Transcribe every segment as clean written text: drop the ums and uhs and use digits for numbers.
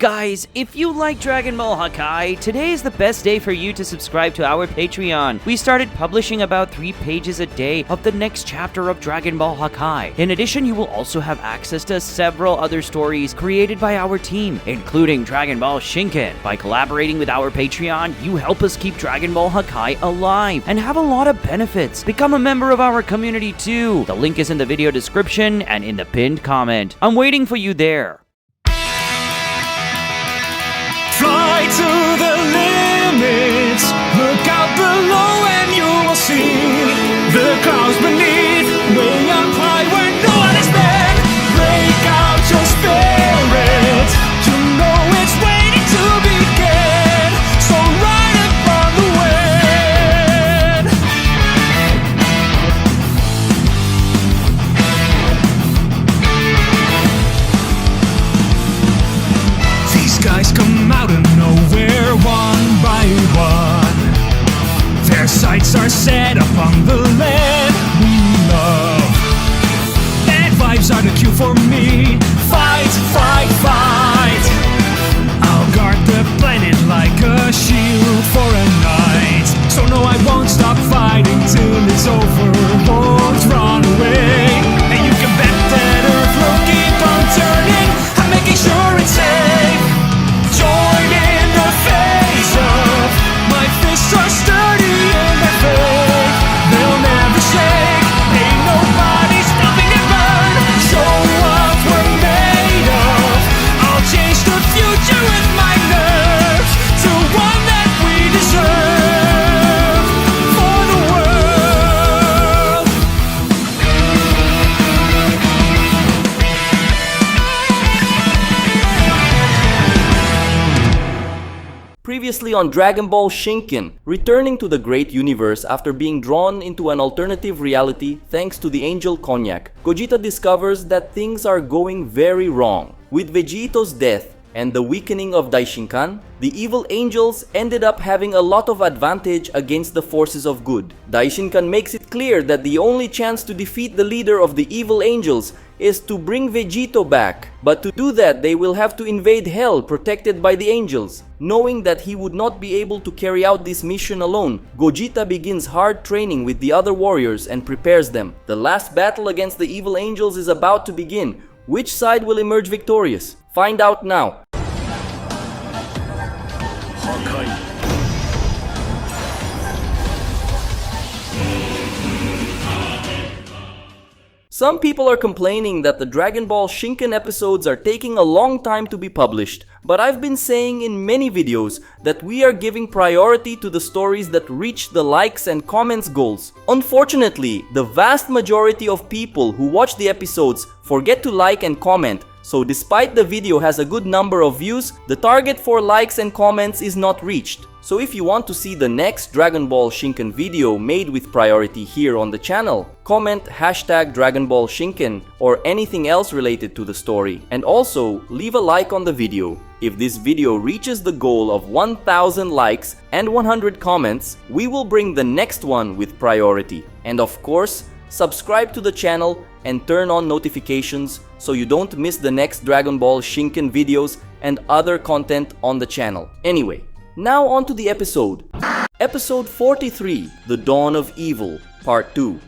Guys, if you like Dragon Ball Hakai, today is the best day for you to subscribe to our Patreon. We started publishing about 3 pages a day of the next chapter of Dragon Ball Hakai. In addition, you will also have access to several other stories created by our team, including Dragon Ball Shinken. By collaborating with our Patreon, you help us keep Dragon Ball Hakai alive and have a lot of benefits. Become a member of our community too. The link is in the video description and in the pinned comment. I'm waiting for you there. Fly to the limits, look out below and you will see the clouds beneath, way up high where no one has been. Break out your spirit, you know it's waiting to begin, so ride upon the wind. These guys come out of nowhere one by one. Their sights are set upon the land we love. Bad vibes are the cue for me. Fight, fight, fight. I'll guard the planet like a shield for a night. So no, I won't stop fighting till it's over. Won't run away. And you can bet that Earth will keep on turning. I'm making sure it's safe. Join in the face of my fists are sturdy in their faith. They'll never shake. Ain't nobody stopping their burn. Show what we're made of. I'll change the future with my nerves to one that we deserve for the world. Previously on Dragon Ball Shinken, returning to the great universe after being drawn into an alternative reality thanks to the angel Cognac, Gogeta discovers that things are going very wrong. With Vegito's death and the weakening of Daishinkan, the evil angels ended up having a lot of advantage against the forces of good. Daishinkan makes it clear that the only chance to defeat the leader of the evil angels is to bring Vegito back. But to do that, they will have to invade Hell protected by the angels. Knowing that he would not be able to carry out this mission alone, Gogeta begins hard training with the other warriors and prepares them. The last battle against the evil angels is about to begin. Which side will emerge victorious? Find out now. Some people are complaining that the Dragon Ball Shinken episodes are taking a long time to be published, but I've been saying in many videos that we are giving priority to the stories that reach the likes and comments goals. Unfortunately, the vast majority of people who watch the episodes forget to like and comment, so despite the video has a good number of views, the target for likes and comments is not reached. So if you want to see the next Dragon Ball Shinken video made with priority here on the channel, comment hashtag Dragon Ball Shinken or anything else related to the story, and also leave a like on the video. If this video reaches the goal of 1000 likes and 100 comments, we will bring the next one with priority. And of course, subscribe to the channel and turn on notifications so you don't miss the next Dragon Ball Shinken videos and other content on the channel. Anyway, now on to the episode. Episode 43, The Dawn of Evil, Part 2.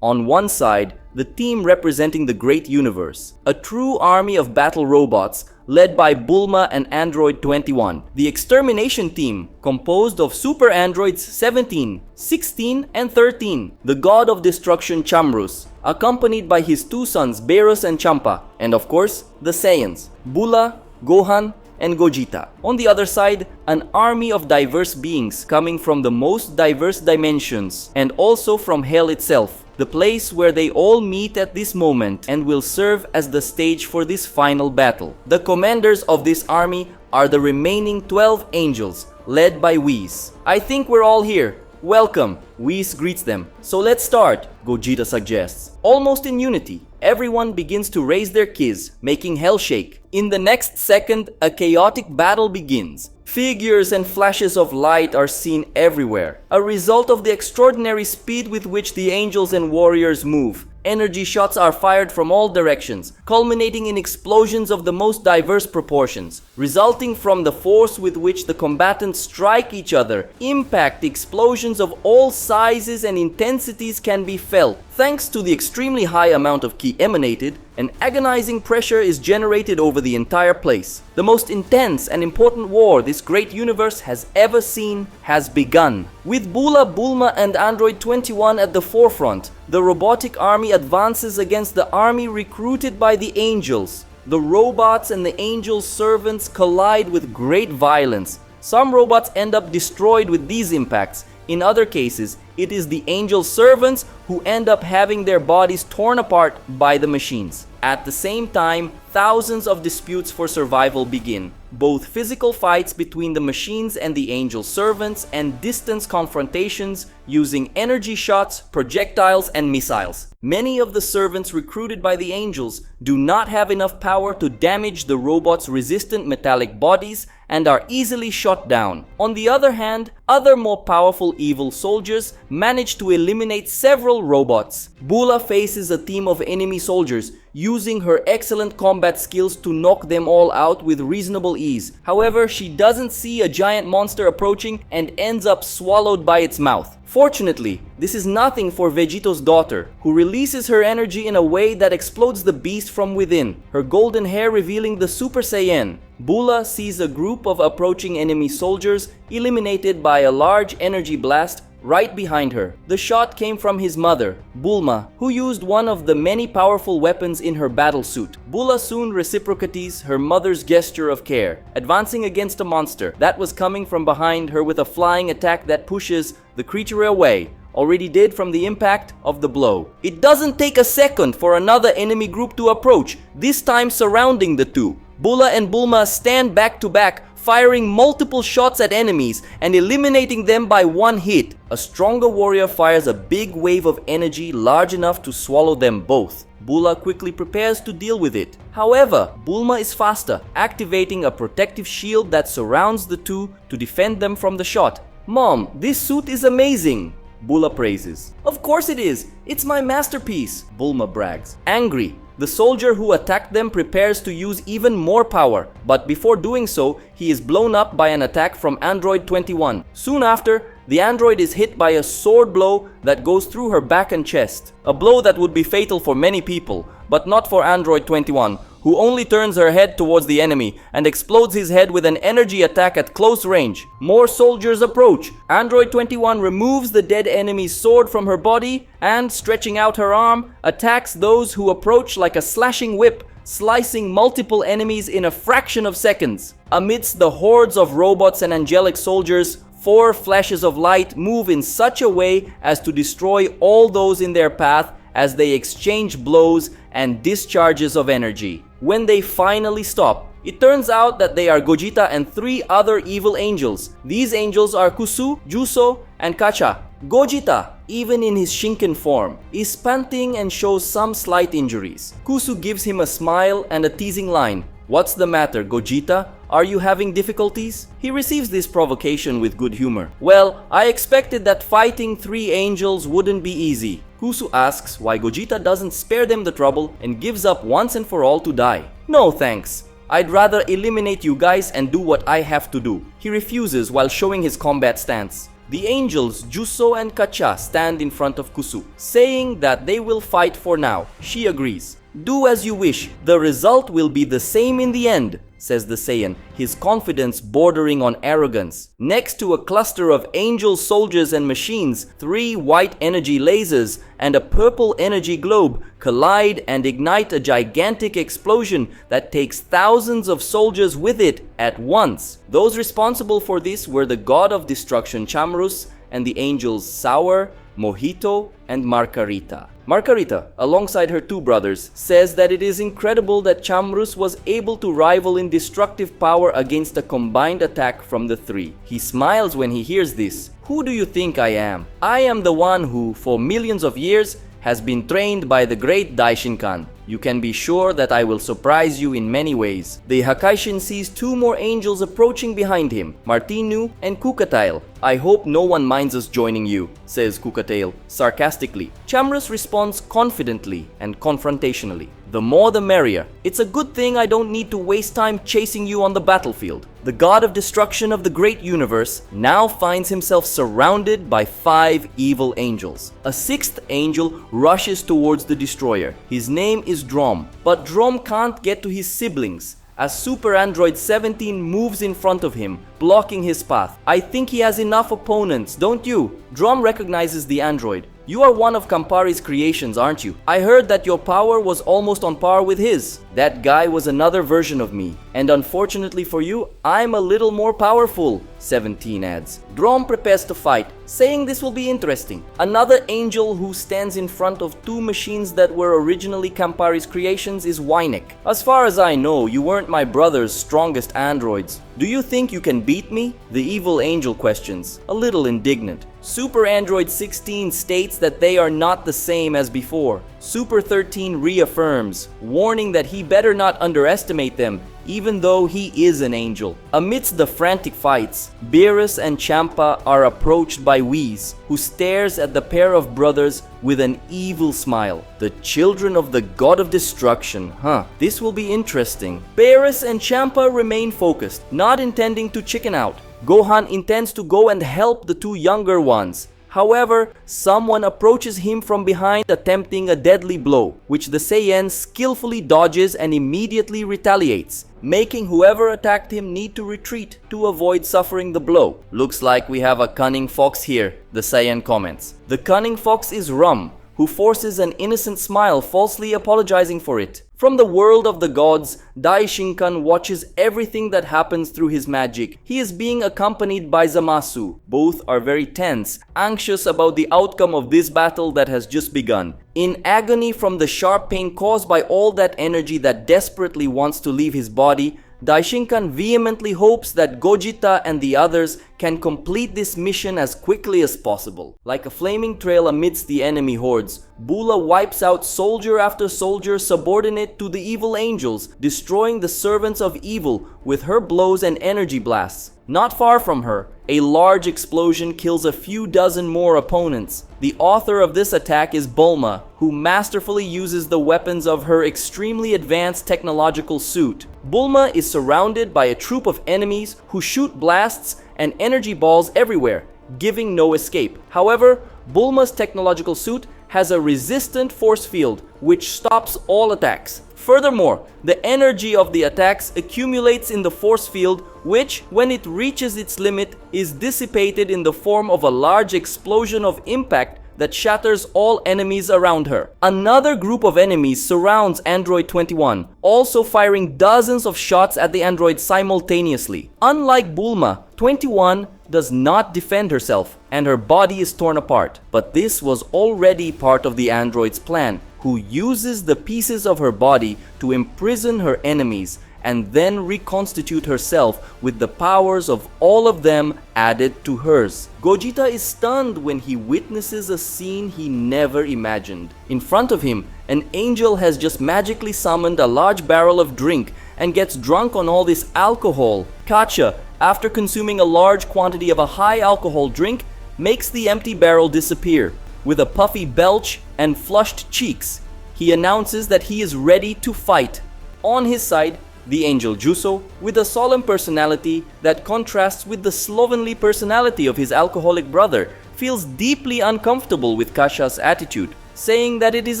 On one side, the team representing the great universe, a true army of battle robots led by Bulma and Android 21. The extermination team, composed of super androids 17, 16, and 13. The god of destruction Chamrus, accompanied by his 2 sons Beerus and Champa. And of course, the Saiyans, Bula, Gohan, and Gogeta. On the other side, an army of diverse beings coming from the most diverse dimensions and also from Hell itself, the place where they all meet at this moment and will serve as the stage for this final battle. The commanders of this army are the remaining 12 angels, led by Whis. I think we're all here. Welcome, Whis greets them. So let's start, Gogeta suggests. Almost in unity, everyone begins to raise their keys, making hell shake. In the next second, a chaotic battle begins. Figures and flashes of light are seen everywhere, a result of the extraordinary speed with which the angels and warriors move. Energy shots are fired from all directions, culminating in explosions of the most diverse proportions. Resulting from the force with which the combatants strike each other, impact explosions of all sizes and intensities can be felt. Thanks to the extremely high amount of ki emanated, an agonizing pressure is generated over the entire place. The most intense and important war this great universe has ever seen has begun. With Bula, Bulma and Android 21 at the forefront, the robotic army advances against the army recruited by the angels. The robots and the angels' servants collide with great violence. Some robots end up destroyed with these impacts. In other cases, it is the angel servants who end up having their bodies torn apart by the machines. At the same time, thousands of disputes for survival begin. Both physical fights between the machines and the angel servants and distance confrontations using energy shots, projectiles, and missiles. Many of the servants recruited by the angels do not have enough power to damage the robots' resistant metallic bodies and are easily shot down. On the other hand, other more powerful evil soldiers manage to eliminate several robots. Bula faces a team of enemy soldiers, using her excellent combat skills to knock them all out with reasonable ease. However, she doesn't see a giant monster approaching and ends up swallowed by its mouth. Fortunately, this is nothing for Vegito's daughter, who releases her energy in a way that explodes the beast from within, her golden hair revealing the Super Saiyan. Bula sees a group of approaching enemy soldiers eliminated by a large energy blast right behind her. The shot came from his mother, Bulma, who used one of the many powerful weapons in her battle suit. Bula soon reciprocates her mother's gesture of care, advancing against a monster that was coming from behind her with a flying attack that pushes the creature away, already did from the impact of the blow. It doesn't take a second for another enemy group to approach, this time surrounding the two. Bula and Bulma stand back to back, firing multiple shots at enemies and eliminating them by one hit. A stronger warrior fires a big wave of energy large enough to swallow them both. Bula quickly prepares to deal with it. However, Bulma is faster, activating a protective shield that surrounds the two to defend them from the shot. "Mom, this suit is amazing," Bula praises. "Of course it is. It's my masterpiece," Bulma brags. Angry, the soldier who attacked them prepares to use even more power, but before doing so, he is blown up by an attack from Android 21. Soon after, the android is hit by a sword blow that goes through her back and chest. A blow that would be fatal for many people, but not for Android 21, who only turns her head towards the enemy and explodes his head with an energy attack at close range. More soldiers approach. Android 21 removes the dead enemy's sword from her body and, stretching out her arm, attacks those who approach like a slashing whip, slicing multiple enemies in a fraction of seconds. Amidst the hordes of robots and angelic soldiers, 4 flashes of light move in such a way as to destroy all those in their path as they exchange blows and discharges of energy. When they finally stop, it turns out that they are Gogeta and 3 other evil angels. These angels are Kusu, Juso, and Kacha. Gogeta, even in his Shinken form, is panting and shows some slight injuries. Kusu gives him a smile and a teasing line. "What's the matter, Gogeta? Are you having difficulties?" He receives this provocation with good humor. "Well, I expected that fighting 3 angels wouldn't be easy." Kusu asks why Gogeta doesn't spare them the trouble and gives up once and for all to die. "No thanks. I'd rather eliminate you guys and do what I have to do." He refuses while showing his combat stance. The angels Juso and Kacha stand in front of Kusu, saying that they will fight for now. She agrees. "Do as you wish. The result will be the same in the end," says the Saiyan, his confidence bordering on arrogance. Next to a cluster of angel soldiers and machines, 3 white energy lasers and a purple energy globe collide and ignite a gigantic explosion that takes thousands of soldiers with it at once. Those responsible for this were the god of destruction Chamrus and the angels Sour, Mojito, and Margarita. Margarita, alongside her 2 brothers, says that it is incredible that Chamrus was able to rival in destructive power against a combined attack from the 3. He smiles when he hears this. "Who do you think I am? I am the one who, for millions of years, has been trained by the great Daishinkan. You can be sure that I will surprise you in many ways." The Hakaishin sees 2 more angels approaching behind him, Martinu and Kukatail. "I hope no one minds us joining you," says Kukatail, sarcastically. Chamrus responds confidently and confrontationally. "The more the merrier. It's a good thing I don't need to waste time chasing you on the battlefield." The god of destruction of the great universe now finds himself surrounded by 5 evil angels. A 6th angel rushes towards the destroyer. His name is Drom, but Drom can't get to his siblings as Super Android 17 moves in front of him, blocking his path. "I think he has enough opponents, don't you?" Drom recognizes the android. "You are one of Campari's creations, aren't you? I heard that your power was almost on par with his." "That guy was another version of me, and unfortunately for you, I'm a little more powerful," 17 adds. Drom prepares to fight, saying this will be interesting. Another angel who stands in front of 2 machines that were originally Campari's creations is Wynek. "As far as I know, you weren't my brother's strongest androids. Do you think you can beat me?" The evil angel questions, a little indignant. Super Android 16 states that they are not the same as before. Super 13 reaffirms, warning that he better not underestimate them, even though he is an angel. Amidst the frantic fights, Beerus and Champa are approached by Whis, who stares at the pair of brothers with an evil smile. The children of the god of destruction, This will be interesting. Beerus and Champa remain focused, not intending to chicken out. Gohan intends to go and help the 2 younger ones. However, someone approaches him from behind, attempting a deadly blow, which the Saiyan skillfully dodges and immediately retaliates, making whoever attacked him need to retreat to avoid suffering the blow. "Looks like we have a cunning fox here," the Saiyan comments. The cunning fox is Rum, who forces an innocent smile, falsely apologizing for it. From the world of the gods, Dai Shinken watches everything that happens through his magic. He is being accompanied by Zamasu. Both are very tense, anxious about the outcome of this battle that has just begun. In agony from the sharp pain caused by all that energy that desperately wants to leave his body, Daishinkan vehemently hopes that Gogeta and the others can complete this mission as quickly as possible. Like a flaming trail amidst the enemy hordes, Bula wipes out soldier after soldier subordinate to the evil angels, destroying the servants of evil with her blows and energy blasts. Not far from her, a large explosion kills a few dozen more opponents. The author of this attack is Bulma, who masterfully uses the weapons of her extremely advanced technological suit. Bulma is surrounded by a troop of enemies who shoot blasts and energy balls everywhere, giving no escape. However, Bulma's technological suit has a resistant force field which stops all attacks. Furthermore, the energy of the attacks accumulates in the force field, which, when it reaches its limit, is dissipated in the form of a large explosion of impact that shatters all enemies around her. Another group of enemies surrounds Android 21, also firing dozens of shots at the android simultaneously. Unlike Bulma, 21 does not defend herself, and her body is torn apart. But this was already part of the android's plan, who uses the pieces of her body to imprison her enemies and then reconstitute herself with the powers of all of them added to hers. Gogeta is stunned when he witnesses a scene he never imagined. In front of him, an angel has just magically summoned a large barrel of drink and gets drunk on all this alcohol. Katcha, after consuming a large quantity of a high alcohol drink, makes the empty barrel disappear. With a puffy belch and flushed cheeks, he announces that he is ready to fight. On his side, the angel Juso, with a solemn personality that contrasts with the slovenly personality of his alcoholic brother, feels deeply uncomfortable with Kasha's attitude, saying that it is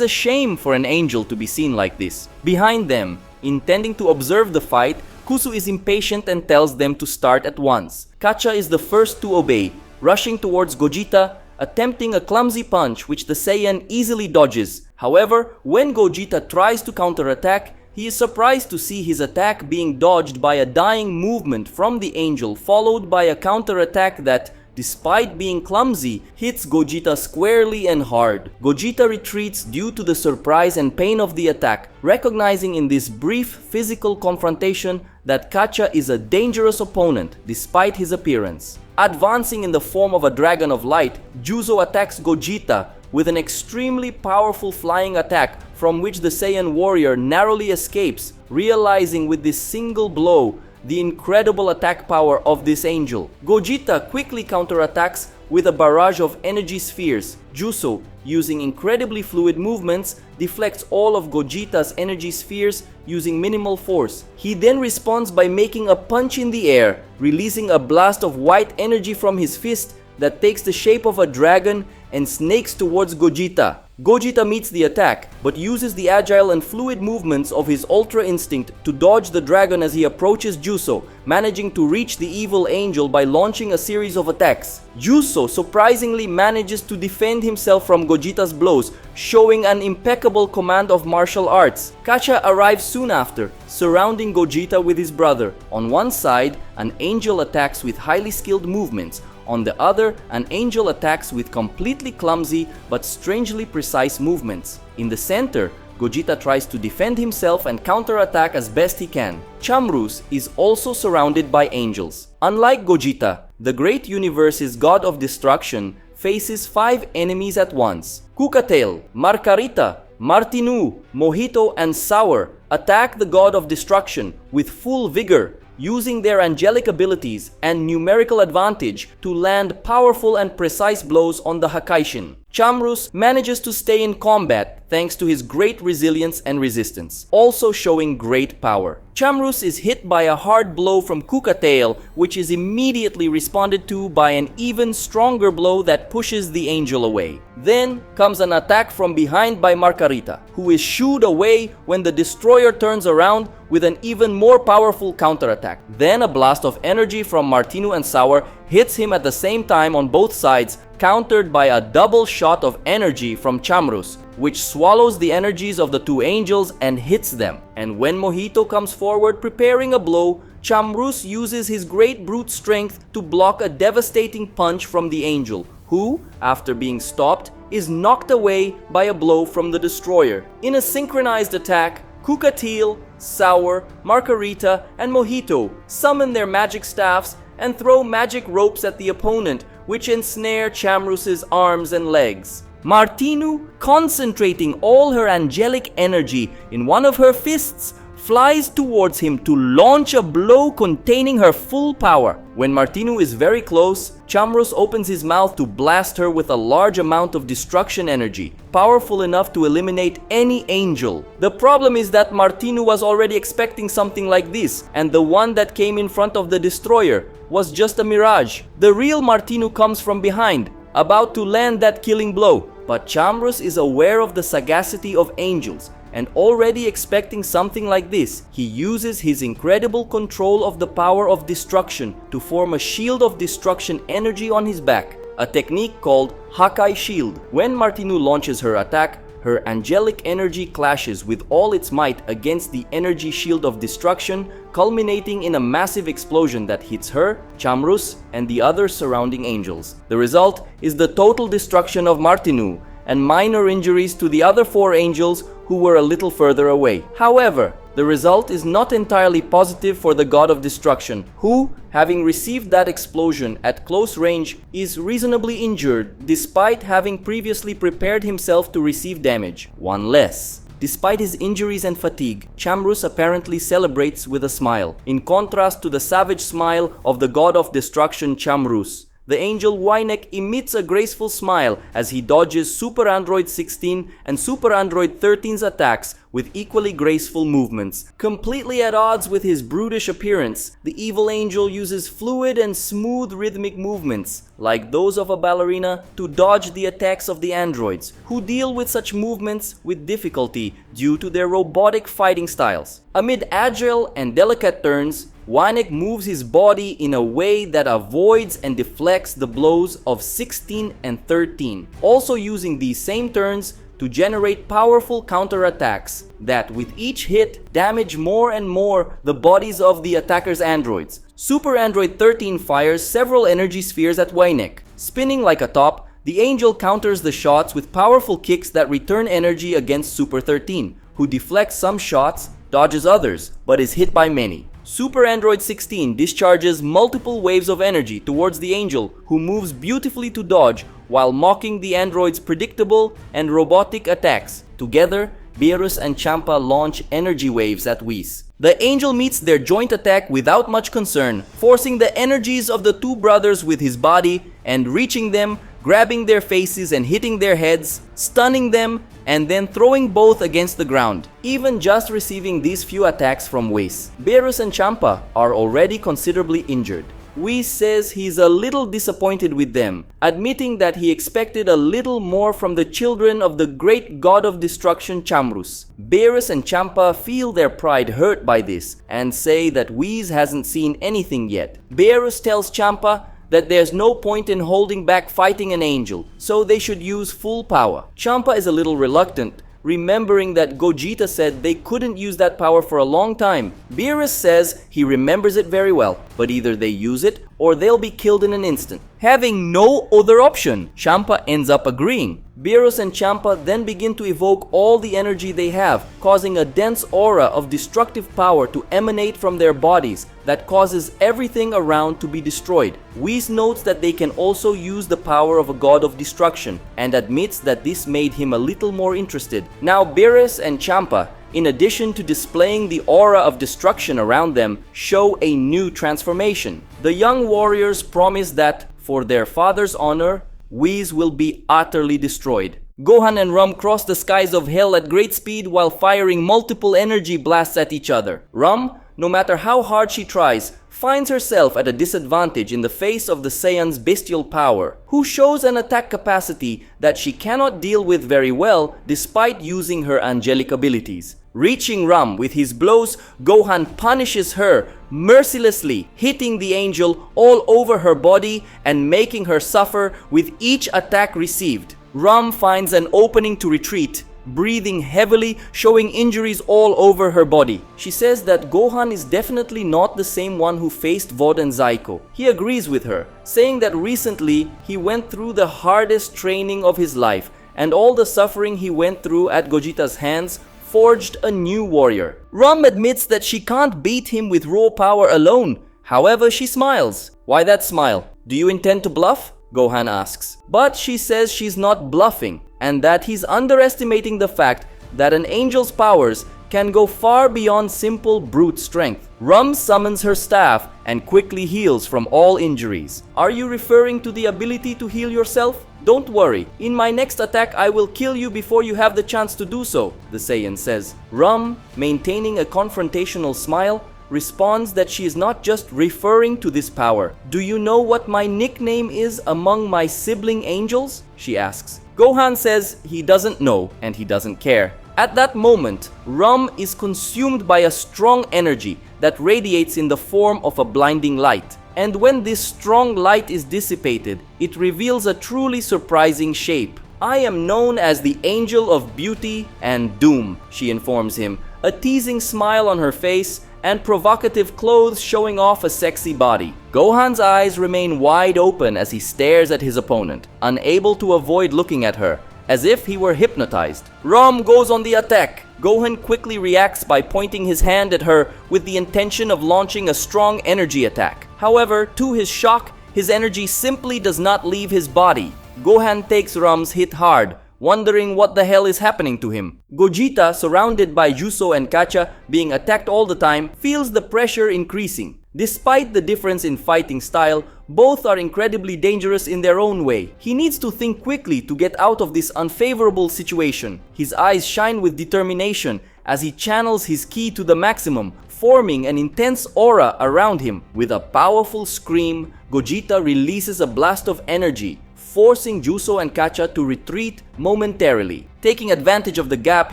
a shame for an angel to be seen like this. Behind them, intending to observe the fight, Kusu is impatient and tells them to start at once. Katcha is the first to obey, rushing towards Gogeta, attempting a clumsy punch which the Saiyan easily dodges. However, when Gogeta tries to counterattack, he is surprised to see his attack being dodged by a dying movement from the angel, followed by a counterattack that, despite being clumsy, hits Gogeta squarely and hard. Gogeta retreats due to the surprise and pain of the attack, recognizing in this brief physical confrontation that Katcha is a dangerous opponent despite his appearance. Advancing in the form of a dragon of light, Juzo attacks Gogeta with an extremely powerful flying attack from which the Saiyan warrior narrowly escapes, realizing with this single blow the incredible attack power of this angel. Gogeta quickly counterattacks with a barrage of energy spheres. Juso, using incredibly fluid movements, deflects all of Gogeta's energy spheres using minimal force. He then responds by making a punch in the air, releasing a blast of white energy from his fist that takes the shape of a dragon and snakes towards Gogeta. Gogeta meets the attack, but uses the agile and fluid movements of his Ultra Instinct to dodge the dragon as he approaches Juso, managing to reach the evil angel by launching a series of attacks. Juso surprisingly manages to defend himself from Gogeta's blows, showing an impeccable command of martial arts. Kacha arrives soon after, surrounding Gogeta with his brother. On one side, an angel attacks with highly skilled movements. On the other, an angel attacks with completely clumsy but strangely precise movements. In the center, Gogeta tries to defend himself and counterattack as best he can. Chamrus is also surrounded by angels. Unlike Gogeta, the Great Universe's God of Destruction faces 5 enemies at once. Kukatail, Margarita, Martinu, Mojito, and Sour attack the God of Destruction with full vigor, using their angelic abilities and numerical advantage to land powerful and precise blows on the Hakaishin. Chamrus manages to stay in combat thanks to his great resilience and resistance, also showing great power. Chamrus is hit by a hard blow from Kukatail, which is immediately responded to by an even stronger blow that pushes the angel away. Then comes an attack from behind by Margarita, who is shooed away when the destroyer turns around with an even more powerful counterattack. Then a blast of energy from Martinu and Sour hits him at the same time on both sides, countered by a double shot of energy from Chamrus, which swallows the energies of the 2 angels and hits them. And when Mojito comes forward preparing a blow, Chamrus uses his great brute strength to block a devastating punch from the angel, who, after being stopped, is knocked away by a blow from the destroyer. In a synchronized attack, Kukatail, Sour, Margarita, and Mojito summon their magic staffs and throw magic ropes at the opponent, which ensnare Chamrus's arms and legs. Martinu, concentrating all her angelic energy in one of her fists, flies towards him to launch a blow containing her full power. When Martinu is very close, Chamrus opens his mouth to blast her with a large amount of destruction energy, powerful enough to eliminate any angel. The problem is that Martinu was already expecting something like this, and the one that came in front of the destroyer was just a mirage. The real Martinu comes from behind, about to land that killing blow. But Chamrus is aware of the sagacity of angels, and already expecting something like this, he uses his incredible control of the power of destruction to form a shield of destruction energy on his back, a technique called Hakai Shield. When Martinu launches her attack, her angelic energy clashes with all its might against the energy shield of destruction, culminating in a massive explosion that hits her, Chamrus, and the other surrounding angels. The result is the total destruction of Martinu, and minor injuries to the other 4 angels who were a little further away. However, the result is not entirely positive for the God of Destruction, who, having received that explosion at close range, is reasonably injured despite having previously prepared himself to receive damage. One less. Despite his injuries and fatigue, Chamrus apparently celebrates with a smile, in contrast to the savage smile of the God of Destruction Chamrus. The angel Wynek emits a graceful smile as he dodges Super Android 16 and Super Android 13's attacks with equally graceful movements. Completely at odds with his brutish appearance, the evil angel uses fluid and smooth rhythmic movements, like those of a ballerina, to dodge the attacks of the androids, who deal with such movements with difficulty due to their robotic fighting styles. Amid agile and delicate turns, Wynek moves his body in a way that avoids and deflects the blows of 16 and 13, also using these same turns to generate powerful counterattacks that, with each hit, damage more and more the bodies of the attacker's androids. Super Android 13 fires several energy spheres at Wynek. Spinning like a top, the angel counters the shots with powerful kicks that return energy against Super 13, who deflects some shots, dodges others, but is hit by many. Super Android 16 discharges multiple waves of energy towards the angel, who moves beautifully to dodge while mocking the android's predictable and robotic attacks. Together, Beerus and Champa launch energy waves at Whis. The angel meets their joint attack without much concern, forcing the energies of the two brothers with his body and reaching them, grabbing their faces and hitting their heads, stunning them, and then throwing both against the ground. Even just receiving these few attacks from Whis, Beerus and Champa are already considerably injured. Whis says he's a little disappointed with them, admitting that he expected a little more from the children of the great god of destruction Chamrus. Beerus and Champa feel their pride hurt by this and say that Whis hasn't seen anything yet. Beerus tells Champa that there's no point in holding back fighting an angel, so they should use full power. Champa is a little reluctant, remembering that Gogeta said they couldn't use that power for a long time. Beerus says he remembers it very well, but either they use it or they'll be killed in an instant. Having no other option, Champa ends up agreeing. Beerus and Champa then begin to evoke all the energy they have, causing a dense aura of destructive power to emanate from their bodies that causes everything around to be destroyed. Whis notes that they can also use the power of a god of destruction and admits that this made him a little more interested. Now Beerus and Champa, in addition to displaying the aura of destruction around them, show a new transformation. The young warriors promise that, for their father's honor, Whis will be utterly destroyed. Gohan and Rum cross the skies of hell at great speed while firing multiple energy blasts at each other. Rum, no matter how hard she tries, finds herself at a disadvantage in the face of the Saiyan's bestial power, who shows an attack capacity that she cannot deal with very well despite using her angelic abilities. Reaching Rum with his blows, Gohan punishes her mercilessly, hitting the angel all over her body and making her suffer with each attack received. Rum finds an opening to retreat, breathing heavily, showing injuries all over her body. She says that Gohan is definitely not the same one who faced Vod and Zyko. He agrees with her, saying that recently he went through the hardest training of his life, and all the suffering he went through at Gogeta's hands forged a new warrior. Rum admits that she can't beat him with raw power alone. However, she smiles. Why that smile? Do you intend to bluff? Gohan asks. But she says she's not bluffing, and that he's underestimating the fact that an angel's powers can go far beyond simple brute strength. Rum summons her staff and quickly heals from all injuries. Are you referring to the ability to heal yourself? Don't worry, in my next attack I will kill you before you have the chance to do so, the Saiyan says. Rum, maintaining a confrontational smile, responds that she is not just referring to this power. Do you know what my nickname is among my sibling angels? She asks. Gohan says he doesn't know and he doesn't care. At that moment, Rum is consumed by a strong energy that radiates in the form of a blinding light. And when this strong light is dissipated, it reveals a truly surprising shape. I am known as the Angel of Beauty and Doom, she informs him, a teasing smile on her face and provocative clothes showing off a sexy body. Gohan's eyes remain wide open as he stares at his opponent, unable to avoid looking at her, as if he were hypnotized. Rum goes on the attack. Gohan quickly reacts by pointing his hand at her with the intention of launching a strong energy attack. However, to his shock, his energy simply does not leave his body. Gohan takes Rum's hit hard, wondering what the hell is happening to him. Gogeta, surrounded by Juso and Kacha being attacked all the time, feels the pressure increasing. Despite the difference in fighting style, both are incredibly dangerous in their own way. He needs to think quickly to get out of this unfavorable situation. His eyes shine with determination as he channels his ki to the maximum, forming an intense aura around him. With a powerful scream, Gogeta releases a blast of energy, forcing Juso and Kacha to retreat momentarily. Taking advantage of the gap,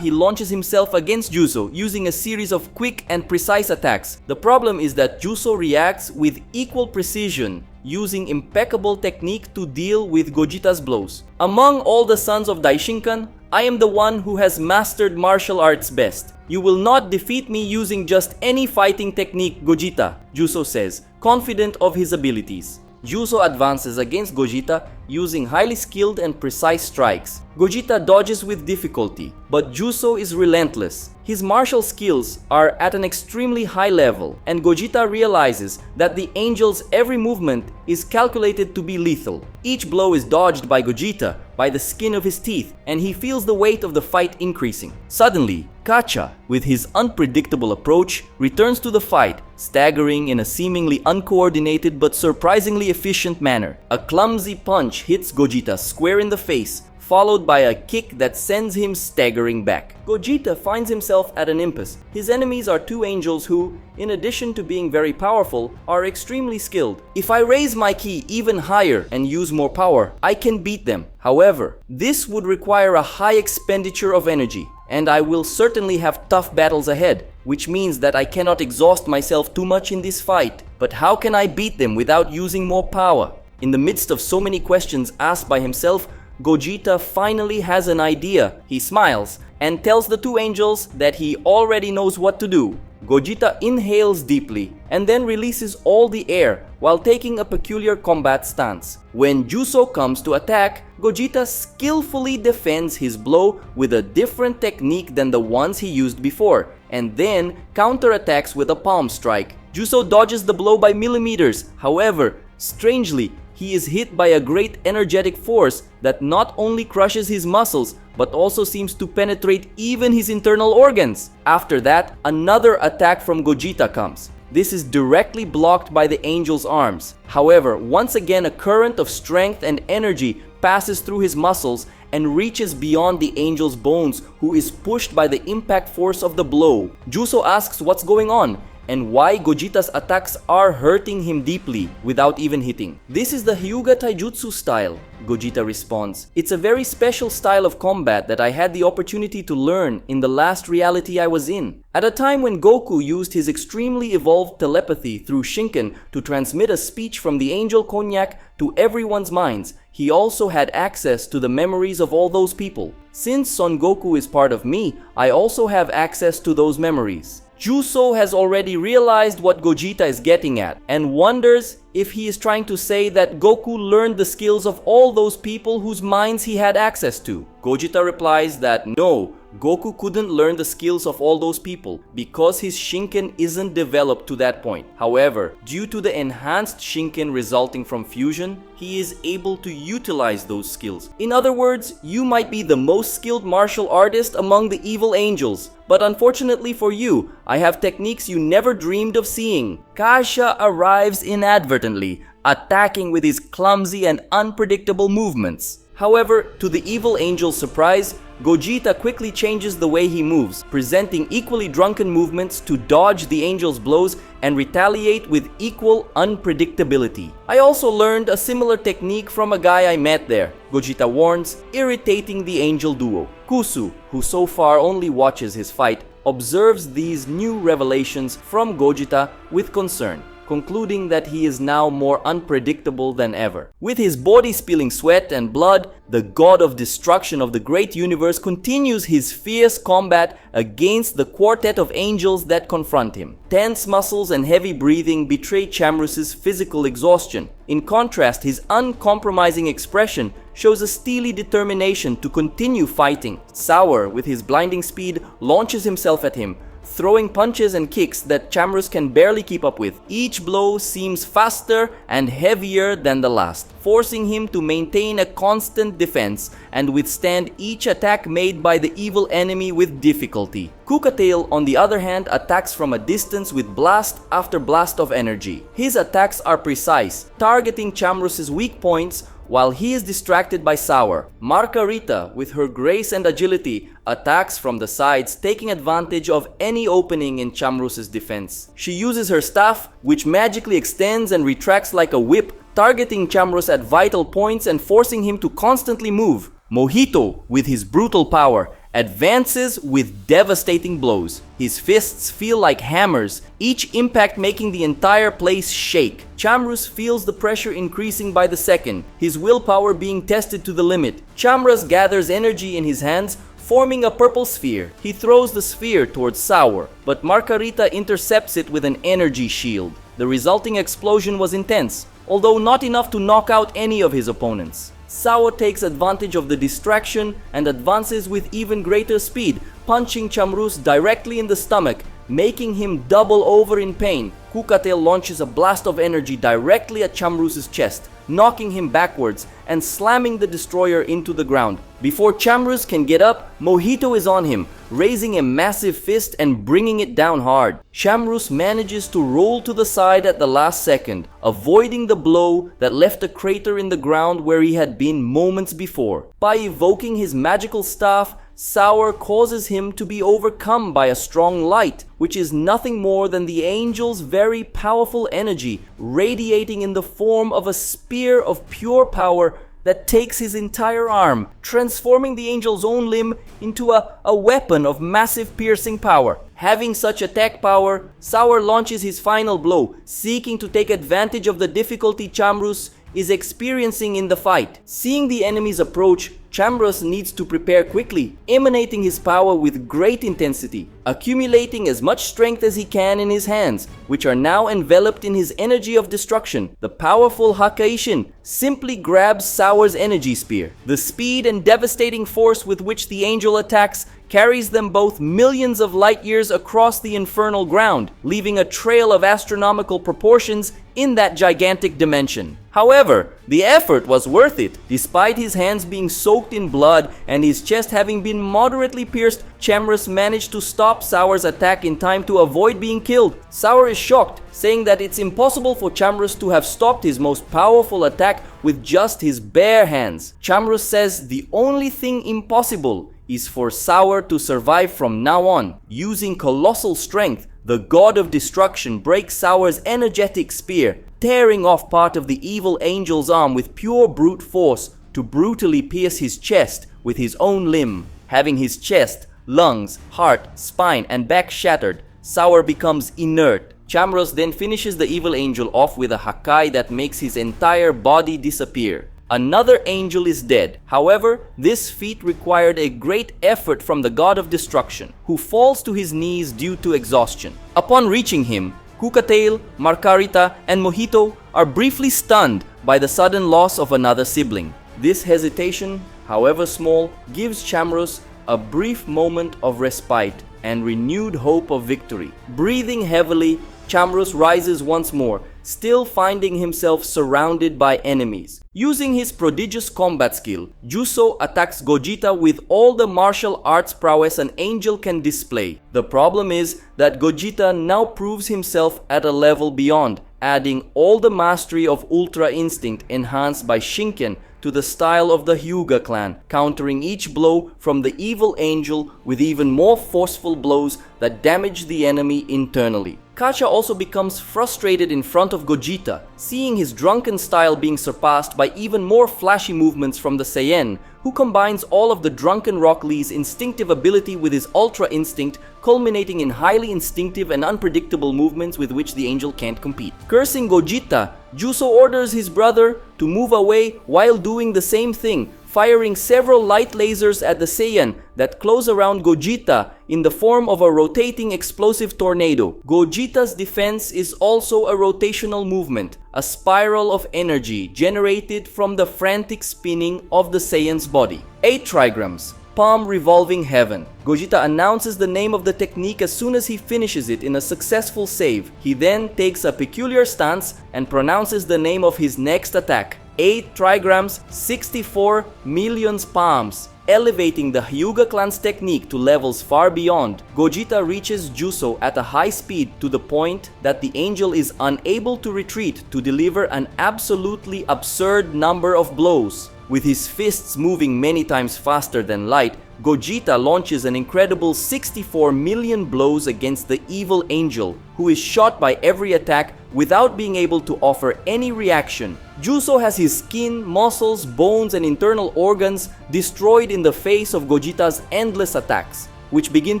he launches himself against Juso, using a series of quick and precise attacks. The problem is that Juso reacts with equal precision, using impeccable technique to deal with Gogeta's blows. Among all the sons of Daishinkan, I am the one who has mastered martial arts best. You will not defeat me using just any fighting technique, Gogeta, Juso says, confident of his abilities. Juso advances against Gogeta using highly skilled and precise strikes. Gogeta dodges with difficulty, but Juso is relentless. His martial skills are at an extremely high level, and Gogeta realizes that the angel's every movement is calculated to be lethal. Each blow is dodged by Gogeta, by the skin of his teeth, and he feels the weight of the fight increasing. Suddenly, Kacha, with his unpredictable approach, returns to the fight, staggering in a seemingly uncoordinated but surprisingly efficient manner. A clumsy punch hits Gogeta square in the face, followed by a kick that sends him staggering back. Gogeta finds himself at an impasse. His enemies are two angels who, in addition to being very powerful, are extremely skilled. If I raise my ki even higher and use more power, I can beat them. However, this would require a high expenditure of energy, and I will certainly have tough battles ahead, which means that I cannot exhaust myself too much in this fight. But how can I beat them without using more power? In the midst of so many questions asked by himself, Gogeta finally has an idea. He smiles and tells the two angels that he already knows what to do. Gogeta inhales deeply and then releases all the air while taking a peculiar combat stance. When Juso comes to attack, Gogeta skillfully defends his blow with a different technique than the ones he used before, and then counterattacks with a palm strike. Juso dodges the blow by millimeters. However, strangely, he is hit by a great energetic force that not only crushes his muscles, but also seems to penetrate even his internal organs. After that, another attack from Gogeta comes. This is directly blocked by the angel's arms. However, once again a current of strength and energy passes through his muscles and reaches beyond the angel's bones, who is pushed by the impact force of the blow. Juso asks what's going on and why Gogeta's attacks are hurting him deeply without even hitting. This is the Hyuga Taijutsu style, Gogeta responds. It's a very special style of combat that I had the opportunity to learn in the last reality I was in. At a time when Goku used his extremely evolved telepathy through Shinken to transmit a speech from the angel Konyak to everyone's minds, he also had access to the memories of all those people. Since Son Goku is part of me, I also have access to those memories. Juso has already realized what Gogeta is getting at and wonders if he is trying to say that Goku learned the skills of all those people whose minds he had access to. Gogeta replies that no, Goku couldn't learn the skills of all those people because his Shinken isn't developed to that point. However, due to the enhanced Shinken resulting from fusion, he is able to utilize those skills. In other words, you might be the most skilled martial artist among the evil angels, but unfortunately for you, I have techniques you never dreamed of seeing. Kasha arrives inadvertently, attacking with his clumsy and unpredictable movements. However, to the evil angel's surprise, Gogeta quickly changes the way he moves, presenting equally drunken movements to dodge the angel's blows and retaliate with equal unpredictability. I also learned a similar technique from a guy I met there, Gogeta warns, irritating the angel duo. Kusu, who so far only watches his fight, observes these new revelations from Gogeta with concern, concluding that he is now more unpredictable than ever. With his body spilling sweat and blood, the god of destruction of the great universe continues his fierce combat against the quartet of angels that confront him. Tense muscles and heavy breathing betray Chamrus's physical exhaustion. In contrast, his uncompromising expression shows a steely determination to continue fighting. Sour, with his blinding speed, launches himself at him, throwing punches and kicks that Chamrus can barely keep up with. Each blow seems faster and heavier than the last, forcing him to maintain a constant defense and withstand each attack made by the evil enemy with difficulty. Kukatail, on the other hand, attacks from a distance with blast after blast of energy. His attacks are precise, targeting Chamrus's weak points while he is distracted by Sour. Margarita, with her grace and agility, attacks from the sides, taking advantage of any opening in Chamrus's defense. She uses her staff, which magically extends and retracts like a whip, targeting Chamrus at vital points and forcing him to constantly move. Mojito, with his brutal power, advances with devastating blows. His fists feel like hammers, each impact making the entire place shake. Chamrus feels the pressure increasing by the second, his willpower being tested to the limit. Chamrus gathers energy in his hands, forming a purple sphere. He throws the sphere towards Sour, but Margarita intercepts it with an energy shield. The resulting explosion was intense, although not enough to knock out any of his opponents. Sour takes advantage of the distraction and advances with even greater speed, punching Chamrus directly in the stomach, making him double over in pain. Gogeta launches a blast of energy directly at Chamrus's chest, knocking him backwards and slamming the destroyer into the ground. Before Chamrus can get up, Mojito is on him, raising a massive fist and bringing it down hard. Chamrus manages to roll to the side at the last second, avoiding the blow that left a crater in the ground where he had been moments before. By evoking his magical staff, Sour causes him to be overcome by a strong light, which is nothing more than the angel's very powerful energy, radiating in the form of a spear of pure power that takes his entire arm, transforming the angel's own limb into a weapon of massive piercing power. Having such attack power, Sour launches his final blow, seeking to take advantage of the difficulty Chamrus is experiencing in the fight. Seeing the enemies approach, Chamrus needs to prepare quickly, emanating his power with great intensity, accumulating as much strength as he can in his hands, which are now enveloped in his energy of destruction. The powerful Hakaishin simply grabs Sour's energy spear. The speed and devastating force with which the angel attacks carries them both millions of light years across the infernal ground, leaving a trail of astronomical proportions in that gigantic dimension. However, the effort was worth it. Despite his hands being soaked in blood and his chest having been moderately pierced, Chamrus managed to stop Sour's attack in time to avoid being killed. Sour is shocked, saying that it's impossible for Chamrus to have stopped his most powerful attack with just his bare hands. Chamrus says the only thing impossible is for Sour to survive from now on. Using colossal strength, the god of destruction breaks Sour's energetic spear, tearing off part of the evil angel's arm with pure brute force to brutally pierce his chest with his own limb. Having his chest, lungs, heart, spine, and back shattered, Sour becomes inert. Chamrus then finishes the evil angel off with a Hakai that makes his entire body disappear. Another angel is dead. However, this feat required a great effort from the god of destruction, who falls to his knees due to exhaustion. Upon reaching him, Gogeta, Margarita, and Mojito are briefly stunned by the sudden loss of another sibling. This hesitation, however small, gives Chamrus a brief moment of respite and renewed hope of victory. Breathing heavily, Chamrus rises once more, still finding himself surrounded by enemies. Using his prodigious combat skill, Juso attacks Gogeta with all the martial arts prowess an angel can display. The problem is that Gogeta now proves himself at a level beyond, adding all the mastery of Ultra Instinct enhanced by Shinken to the style of the Hyuga clan, countering each blow from the evil angel with even more forceful blows that damage the enemy internally. Kacha also becomes frustrated in front of Gogeta, seeing his drunken style being surpassed by even more flashy movements from the Saiyan, who combines all of the drunken Rock Lee's instinctive ability with his Ultra Instinct, culminating in highly instinctive and unpredictable movements with which the angel can't compete. Cursing Gogeta, Juso orders his brother to move away while doing the same thing, firing several light lasers at the Saiyan that close around Gogeta in the form of a rotating explosive tornado. Gogeta's defense is also a rotational movement, a spiral of energy generated from the frantic spinning of the Saiyan's body. 8 trigrams. Palm revolving heaven. Gogeta announces the name of the technique as soon as he finishes it in a successful save. He then takes a peculiar stance and pronounces the name of his next attack. 8 trigrams, 64 million palms, elevating the Hyuga clan's technique to levels far beyond. Gogeta reaches Juso at a high speed to the point that the angel is unable to retreat to deliver an absolutely absurd number of blows. With his fists moving many times faster than light, Gogeta launches an incredible 64 million blows against the evil angel, who is shot by every attack without being able to offer any reaction. Juso has his skin, muscles, bones, and internal organs destroyed in the face of Gogeta's endless attacks, which begin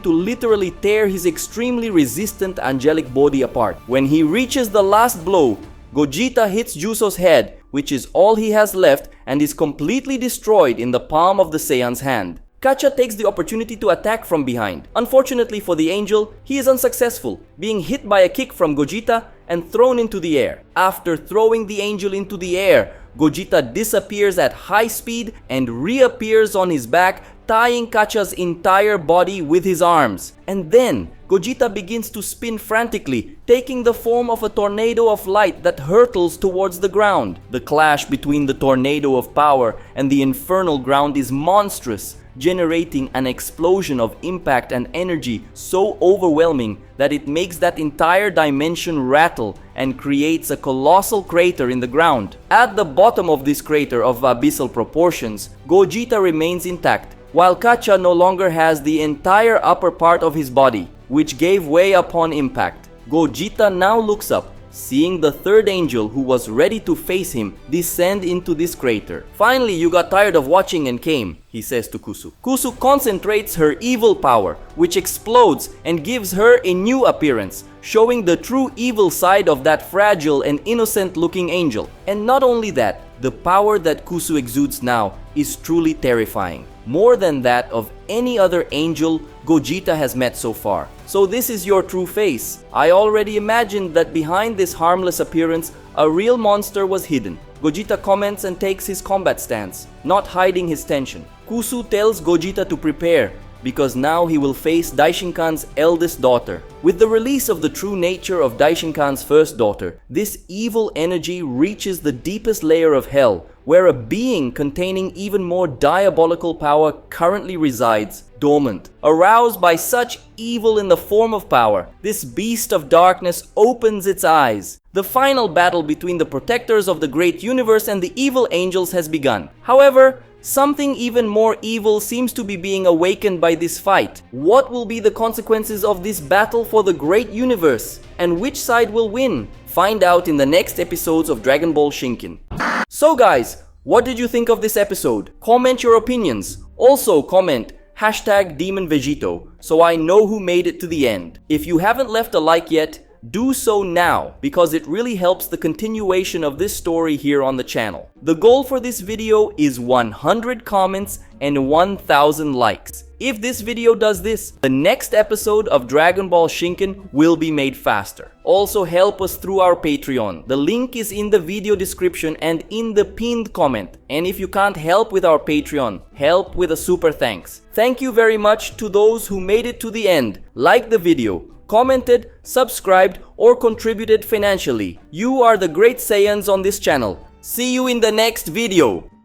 to literally tear his extremely resistant angelic body apart. When he reaches the last blow, Gogeta hits Juso's head, which is all he has left, and is completely destroyed in the palm of the Saiyan's hand. Kacha takes the opportunity to attack from behind. Unfortunately for the angel, he is unsuccessful, being hit by a kick from Gogeta and thrown into the air. After throwing the angel into the air, Gogeta disappears at high speed and reappears on his back, tying Kacha's entire body with his arms. And then, Gogeta begins to spin frantically, taking the form of a tornado of light that hurtles towards the ground. The clash between the tornado of power and the infernal ground is monstrous, generating an explosion of impact and energy so overwhelming that it makes that entire dimension rattle and creates a colossal crater in the ground. At the bottom of this crater of abyssal proportions, Gogeta remains intact, while Kacha no longer has the entire upper part of his body, which gave way upon impact. Gogeta now looks up, seeing the third angel who was ready to face him descend into this crater. "Finally, you got tired of watching and came," he says to Kusu. Kusu concentrates her evil power, which explodes and gives her a new appearance, showing the true evil side of that fragile and innocent-looking angel. And not only that, the power that Kusu exudes now is truly terrifying, more than that of any other angel Gogeta has met so far. "So this is your true face. I already imagined that behind this harmless appearance, a real monster was hidden." Gogeta comments and takes his combat stance, not hiding his tension. Kusu tells Gogeta to prepare, because now he will face Daishinkan's eldest daughter. With the release of the true nature of Daishinkan's first daughter, this evil energy reaches the deepest layer of hell, where a being containing even more diabolical power currently resides, dormant. Aroused by such evil in the form of power, this beast of darkness opens its eyes. The final battle between the protectors of the great universe and the evil angels has begun. However, something even more evil seems to be being awakened by this fight. What will be the consequences of this battle for the great universe? And which side will win? Find out in the next episodes of Dragon Ball Shinken. So guys, what did you think of this episode? Comment your opinions. Also comment #DemonVegito so I know who made it to the end. If you haven't left a like yet, do so now, because it really helps the continuation of this story here on the channel. The goal for this video is 100 comments and 1000 likes. If this video does this, the next episode of Dragon Ball Shinken will be made faster. Also help us through our Patreon. The link is in the video description and in the pinned comment. And if you can't help with our Patreon, help with a super thanks. Thank you very much to those who made it to the end, liked the video, commented, subscribed, or contributed financially. You are the great Saiyans on this channel. See you in the next video.